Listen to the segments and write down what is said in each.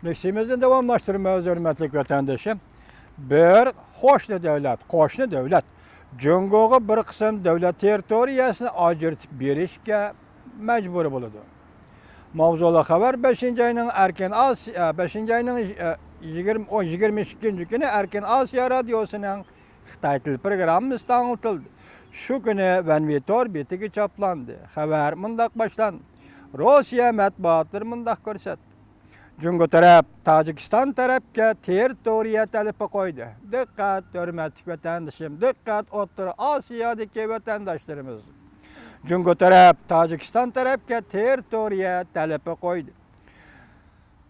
Nefsimizin devamlaştırmamız hürmetlik vatandaşım. Bir qo'shni davlat Jungoga bir qism davlat territoriyasini ajratib berishga majbur bo'ladi. Mavzuli xabar 5-ayning Erkin Osiyo 5-ayning 22 kuni Erkin Osiyo radiosining Xitoy til programmasi tanıtıldı. Şu kuni Vanvitor betiga choplandı. Xabar mundaq boshlandi. Rossiya matbuotlari mundaq ko'rsatdi. Jungo taraf Tojikiston tarafga territoriya talabi qo'ydi. Diqqat hurmatli vatandoshim, diqqat O'rta Osiyodagi vatandoshlarimiz. Jungo taraf Tojikiston tarafga territoriya talabi qo'ydi.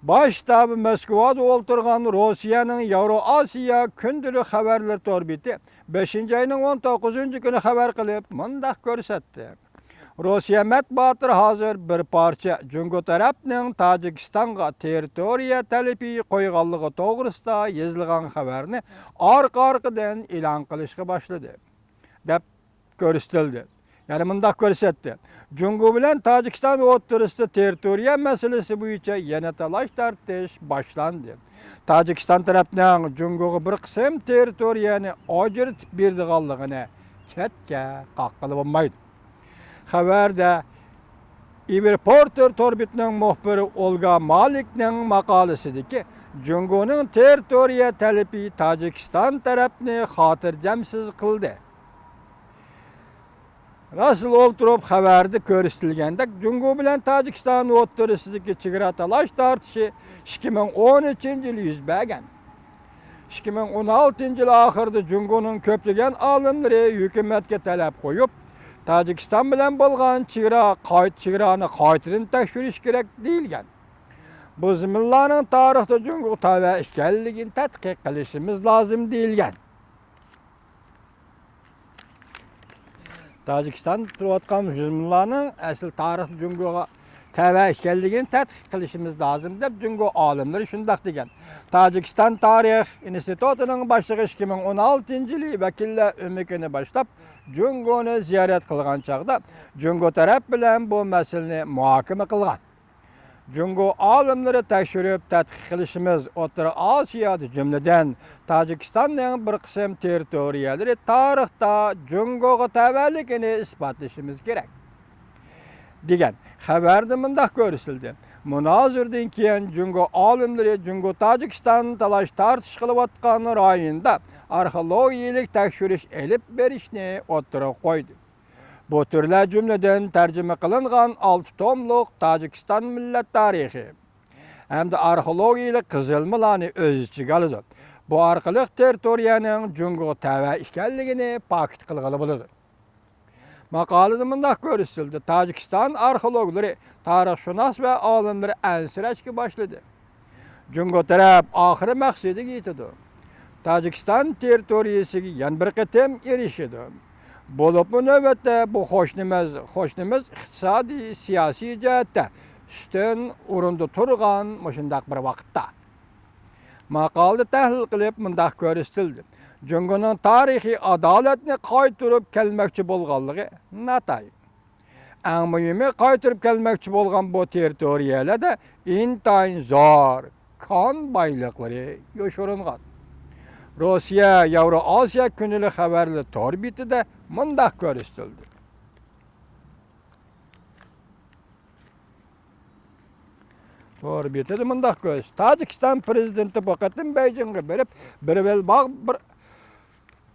Başta Moskvada o'ltirgan Rossiyaning Yevroosiyo kundalik xabarlar torbiti 5-ayning 19-kuni xabar qilib, mundaq ko'rsatdi. Rossiya matbuotlari hozir bir parcha Jungo tarafning Tojikistonga territoriya talabi qo'yganligi to'g'risida yozilgan xabarni orqa-orqadan e'lon qilishga boshladi deb ko'rsatildi. Yani mundaq ko'rsatdi. Jungo bilan Tojikiston o'rtasida territoriya masalasi bo'yicha yana talash tartish boshlandi. Tojikiston tarafning Jungoga bir qism territoriyani ajratib berganligini chetga qoqqilib bo'lmaydi. Xabarda Iberporter torbitining muxbiri Olga Malikning maqolasidagi Jungoning territoriya talabi Tojikiston tarafni xotirjamsiz qildi. Rasıl o'ltirib xabarda ko'rsatilganda Jungo bilan Tojikiston o'rtasidagi chegara talash tortishi 2013-yil yuz bergan. 2016-yil oxirida Jungoning ko'plagan olimlari hukumatga talab qo'yib, Tojikiston bilan bo'lgan chegarani qaytadan tekshirish kerak deyilgan. Bu zimlarning tarixda Jungo tava ekanligini tadqiq qilishimiz lozim deyilgan. Tojikiston turayotgan zimlarning asl tarix Jungoga tava ekanligini tadqiq qilishimiz lozim deb Jungo olimlari shundaq degan. Tojikiston tarix institutining boshlig'i 2016-yil vakillar umikini boshlab Jungoni ziyorat qilgan chaqda Jungo taraf bilan bu masalani muhokama qilgan. Jungo olimlari tekshirib tadqiq qilishimiz O'rta Osiyoda jumladan Tojikistonning bir qism territoriyalari tarixda Jungoga tavalligini isbotlashimiz kerak degan. Xabarda mundaq ko'rsatildi. Munozirdan keyin Jungo olimlari Jungo Tojikiston talash tartish qilayotgan rayonda arxeologik tekshirish elib berishni o'ttirib qo'ydi. Bu türler cümleden tercüme kılıngan 6 tomluk Tojikiston millet tarixi hem de arxeologiyalı kızılmalarını öz içine alıdı. Bu arkalık territoriyanın Jungo tava ekanligini pakit qilg'ili bo'ladi. Maqolada mundaq ko'rsatildi. Tojikiston arxeologları, tarixshunos ve olimlar ansirashga boshladi. Jungo taraf oxiri maqsadiga yetadi. Tojikiston territoriyasiga yana bir qatam erishadi. Bolup növbette bu hoşnimiz iqtisadi, siyasi jihatda üstün o'rinda turgan mushundaq bir vaqtda. Maqolada tahlil qilib mundaq ko'rsatildi. Jungoning tarixiy adolatni qaytarib kelmoqchi bo'lganligi natayin. Eng muhimi qaytarib kelmoqchi bo'lgan bu territoriyalarda intayin zo'r kon boyliqlari yoshiringan. Rossiya Yevroosiyo kundalik xabarlar torbitida mundaq ko'rsatildi. Torbitida mundaq ko'rsatildi. Tojikiston prezidenti bu qatim Beijingga berib, bir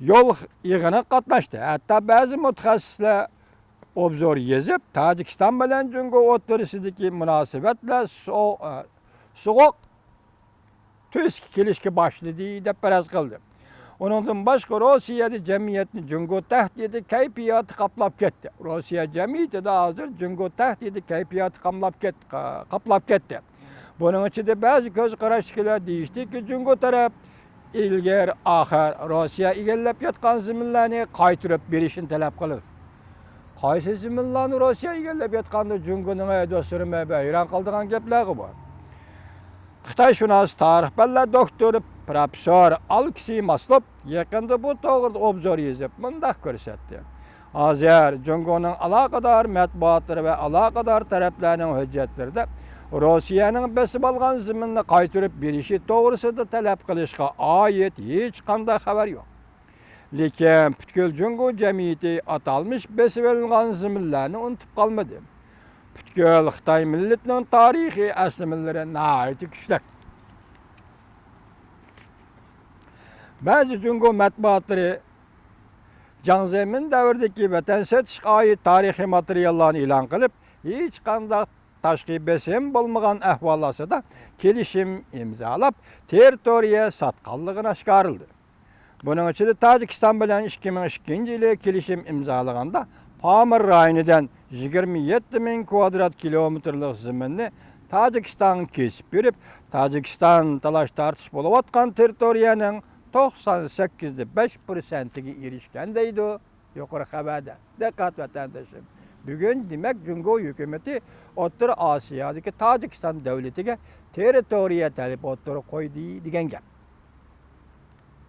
yo'l yig'inida qatnashdi. Hatto ba'zi mutaxassislar obzor yozib, Tojikiston bilan Jungo o'rtasidagi munosabatlar so'g'oq tuz kelishga boshladi deb faraz qildi. Onundan başqa Rossiyada jamiyatni Jungo tahdidi kayfiyati qaplab ketdi. Rossiya jamiyatida hozir Jungo tahdidi kayfiyati qaplab ketdi. Buning ichida ba'zi ko'z qarashchilar deyishdiki, Jungo taraf ilgari oxir Rossiya egallab yotgan zaminlarni qaytarib berishini talab qildi. Qaysi zaminlarni Rossiya egallab yotganda Jungoning do'stlarimi hayron qoldigan gaplar bor. Xitoyshunos tarix fanlar doktori professor Alexey Maslov yaqinda bu to'g'rida obzor yozib mundaq ko'rsatdi. Hozir Jungoning aloqador matbuotlari va aloqador taraflarning hujjatlarida Rossiyaning besib olgan zaminni qaytarib berishi to'g'risida talab qilishga oid hech qanday xabar yo'q. Lekin butkul Jungo jamiyati atalmış besib olingan zaminlarni unutib qolmadi. Butkul Xitoy millatining tarixiy aslimlari nihoyat kuchli. Ba'zi Jungo matbuotlari Jiang Zemin davridagi vatan setishga oid tarixiy materiallarni e'lon qilib, hech qanday tashqi besim bo'lmagan ahvol ostida kelishim imzolab, territoriya sotganligini oshkorildi. Buning ichida Tojikiston bilan 2002-yili kelishim imzolaganda Pamir rayonidan 27.000 kvadrat kilometrlik zaminni Tojikiston kesib berib, Tojikiston talash tartish bo'layotgan territoriyaning 98.5%ga erishgan deydi yuqori xabarda. Diqqat vatandoshim. Bugun demak Jungo hukumati O'rta Osiyodagi Tojikiston davlatiga territoriya talab o'tirib qo'ydi degan gap.